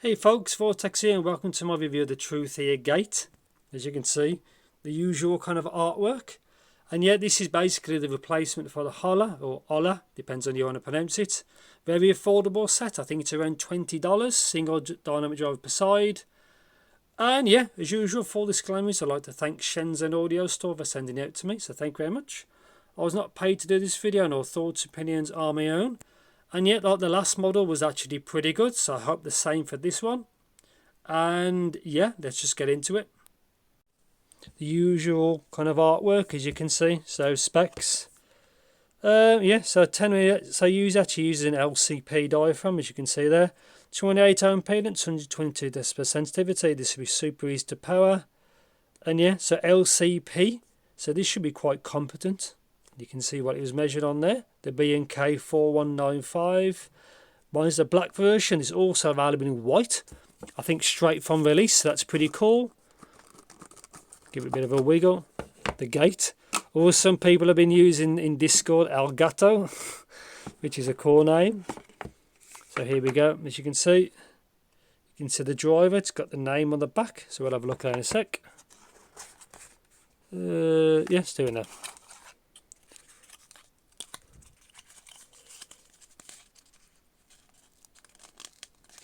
Hey folks, Vortex here and welcome to my review of the Truthear gate. As you can see, the usual kind of artwork. And yeah, this is basically the replacement for the Hola or Hola, depends on how you want to pronounce it. Very affordable set, I think it's around $20, single dynamic driver per side. And yeah, as usual, full disclaimers, I'd like to thank Shenzhen Audio Store for sending it out to me, so thank you very much. I was not paid to do this video, no thoughts, opinions are my own. And yet, like the last model was actually pretty good, so I hope the same for this one. And yeah, let's just get into it. The usual kind of artwork, as you can see, so specs. Yeah, so 10 so actually uses an LCP diaphragm, as you can see there. 28 ohm impedance, 122 decibel sensitivity. This will be super easy to power. And yeah, so LCP, so this should be quite competent. You can see what it was measured on there, the B&K 4195. Mine's the black version. It's also available in white, I think straight from release, so that's pretty cool. Give it a bit of a wiggle. The gate. Or some people have been using in Discord Elgato, which is a cool name. So here we go, as you can see the driver, it's got the name on the back, so we'll have a look at it in a sec. Yeah, it's doing that.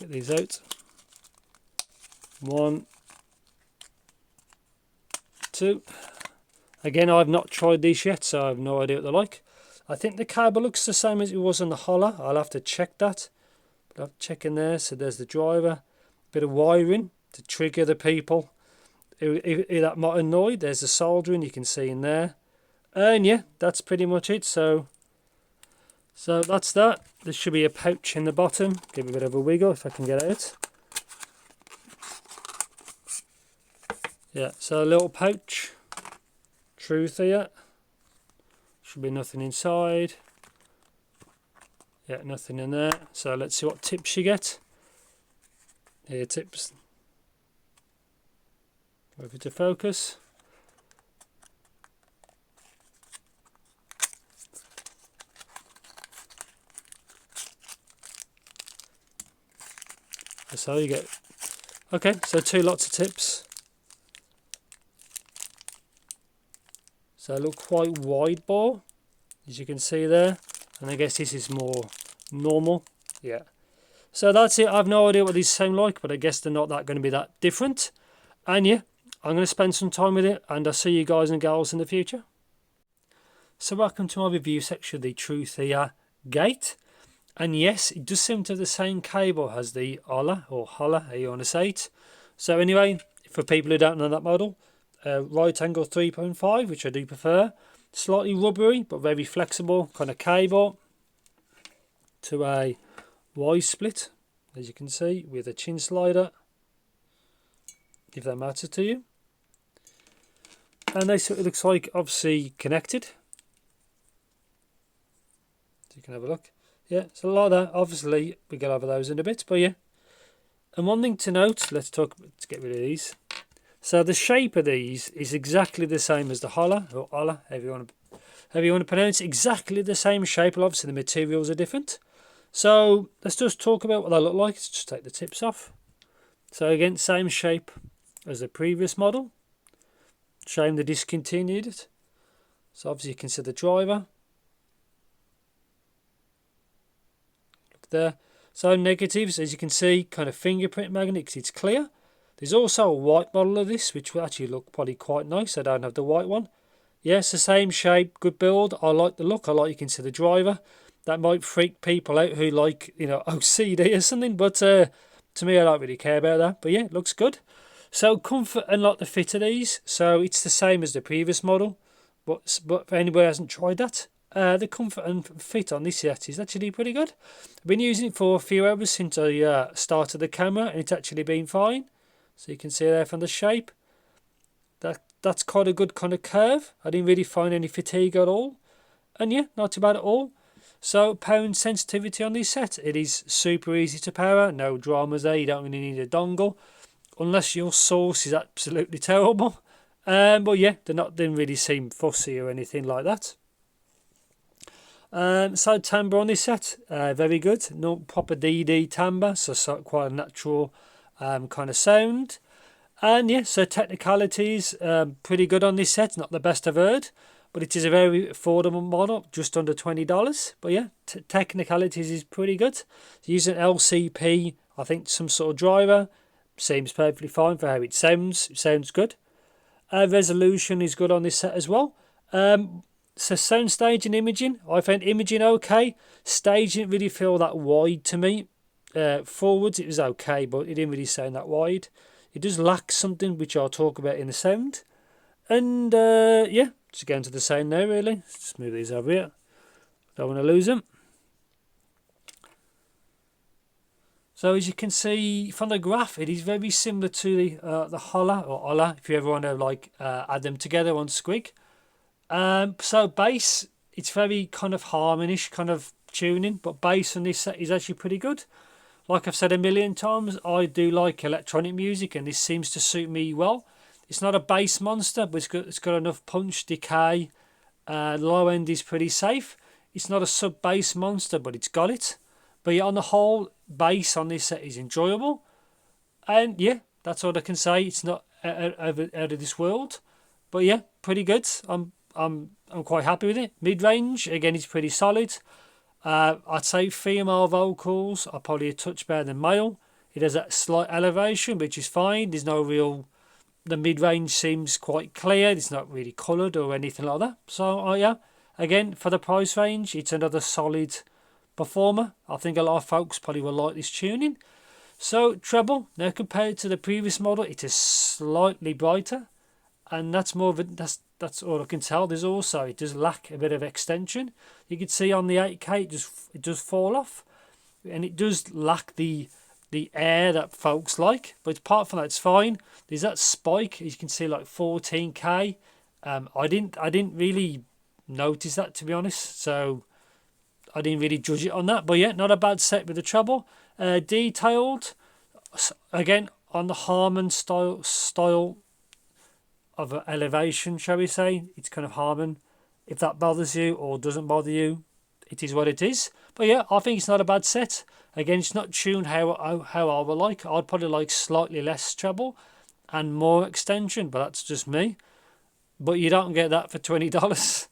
Get these out. 1, 2. Again, I've not tried these yet, so I have no idea what they're like. I think the cable looks the same as it was on the Hola. I'll have to check that. But I'll check in there. So there's the driver. Bit of wiring to trigger the people who that might annoy. There's the soldering you can see in there. And yeah, that's pretty much it. So that's that. There should be a pouch in the bottom. Give it a bit of a wiggle if I can get it. Yeah, so a little pouch. Truthear. Should be nothing inside. Yeah, nothing in there. So let's see what tips you get. Here, tips. Wait for it to focus. So you get, okay, so 2 lots of tips. So look quite wide bore, as you can see there. And I guess this is more normal. Yeah. So that's it. I have no idea what these sound like, but I guess they're not going to be that different. And yeah, I'm going to spend some time with it, and I'll see you guys and gals in the future. So welcome to my review section of the Truthear gate. And yes, it does seem to have the same cable as the Hola, or Hola, how you want to say it. So anyway, for people who don't know that model, right angle 3.5, which I do prefer. Slightly rubbery, but very flexible kind of cable. To a Y split, as you can see, with a chin slider, if that matters to you. And they sort of looks like obviously connected. So you can have a look. Yeah, so a lot of that. Obviously, we'll get over those in a bit, but yeah. And one thing to note, let's get rid of these. So the shape of these is exactly the same as the Hola, or Hola, however you want to pronounce it. Exactly the same shape. Well, obviously the materials are different. So let's just talk about what they look like. Let's just take the tips off. So again, same shape as the previous model. Shame they discontinued it. So obviously you can see the driver. Look there. So negatives, as you can see, kind of fingerprint magnet because it's clear. There's also a white model of this, which will actually look probably quite nice. I don't have the white one. Yes, the same shape, good build. I like the look. I like you can see the driver. That might freak people out who like, you know, OCD or something. But to me, I don't really care about that. But yeah, it looks good. So comfort and like the fit of these. So it's the same as the previous model. But for anybody who hasn't tried that, the comfort and fit on this set is actually pretty good. I've been using it for a few hours since I started the camera, and it's actually been fine. So you can see there from the shape. That's quite a good kind of curve. I didn't really find any fatigue at all. And yeah, not too bad at all. So power and sensitivity on this set. It is super easy to power. No dramas there. You don't really need a dongle. Unless your source is absolutely terrible. But yeah, they didn't really seem fussy or anything like that. So timbre on this set, very good. No proper DD timbre, so quite a natural kind of sound. And yeah, so technicalities, pretty good on this set. Not the best I've heard, but it is a very affordable model, just under $20. But yeah, technicalities is pretty good. Using LCP, I think some sort of driver, seems perfectly fine for how it sounds. It sounds good. Resolution is good on this set as well. So sound staging, imaging, I found imaging okay. Staging didn't really feel that wide to me. Forwards it was okay, but it didn't really sound that wide. It does lack something which I'll talk about in the sound. And yeah, just going to the sound now really. Let's just move these over here. Don't want to lose them. So as you can see from the graph, it is very similar to the Hola or Hola, if you ever want to like add them together on Squig. So bass, it's very kind of harmonish kind of tuning, but bass on this set is actually pretty good. Like I've said a million times, I do like electronic music, and this seems to suit me well. It's not a bass monster, but it's got enough punch, decay. Low end is pretty safe. It's not a sub bass monster, but it's got it. But yeah, on the whole, bass on this set is enjoyable. And yeah, that's all I can say. It's not out of this world, but yeah, pretty good. I'm quite happy with it. Mid range again, it's pretty solid. I'd say female vocals are probably a touch better than male. It has that slight elevation, which is fine. There's no real. The mid range seems quite clear. It's not really coloured or anything like that. So yeah, again for the price range, it's another solid performer. I think a lot of folks probably will like this tuning. So treble, now compared to the previous model, it is slightly brighter, and that's more of a, that's all I can tell. There's also, it does lack a bit of extension. You can see on the 8K it does fall off, and it does lack the air that folks like, but apart from that it's fine. There's that spike, as you can see, like 14K. I didn't really notice that, to be honest, so I didn't really judge it on that. But yeah, not a bad set with the treble. Detailed, again on the Harman style of elevation, shall we say. It's kind of Harman. If that bothers you or doesn't bother you, it is what it is. But yeah, I think it's not a bad set. Again, it's not tuned how I would like. I'd probably like slightly less treble and more extension, but that's just me. But you don't get that for $20.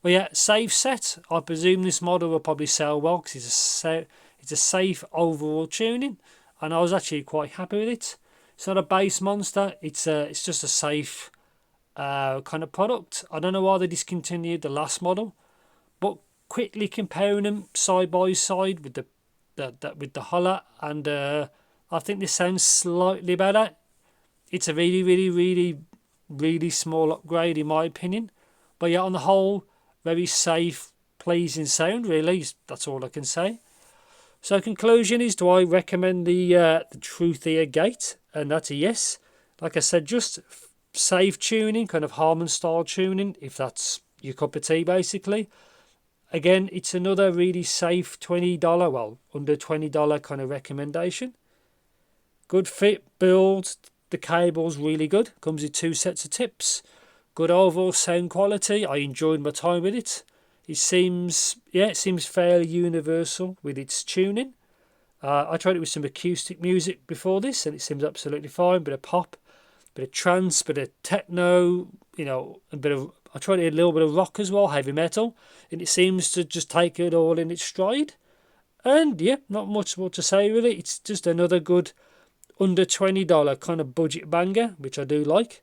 But yeah, safe set. I presume this model will probably sell well because it's a safe overall tuning, and I was actually quite happy with it. It's not a bass monster. It's just a safe kind of product. I don't know why they discontinued the last model, but quickly comparing them side by side with the Hola, and I think this sounds slightly better. It's a really small upgrade in my opinion, but yeah, on the whole, very safe, pleasing sound. Really, that's all I can say. So conclusion is, do I recommend the Truthear Gate? And that's a yes. Like I said, just safe tuning, kind of Harman style tuning, if that's your cup of tea basically. Again, it's another really safe $20, well, under $20 kind of recommendation. Good fit, build, the cable's really good. Comes with 2 sets of tips. Good overall sound quality. I enjoyed my time with it. It seems fairly universal with its tuning. I tried it with some acoustic music before this, and it seems absolutely fine. Bit of pop, bit of trance, bit of techno, I tried it a little bit of rock as well, heavy metal, and it seems to just take it all in its stride. And yeah, not much more to say really. It's just another good under $20 kind of budget banger, which I do like.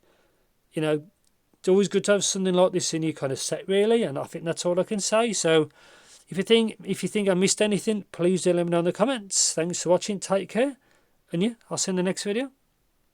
It's always good to have something like this in your kind of set really, and I think that's all I can say. So if you think I missed anything, please do let me know in the comments. Thanks for watching, take care, and yeah, I'll see you in the next video.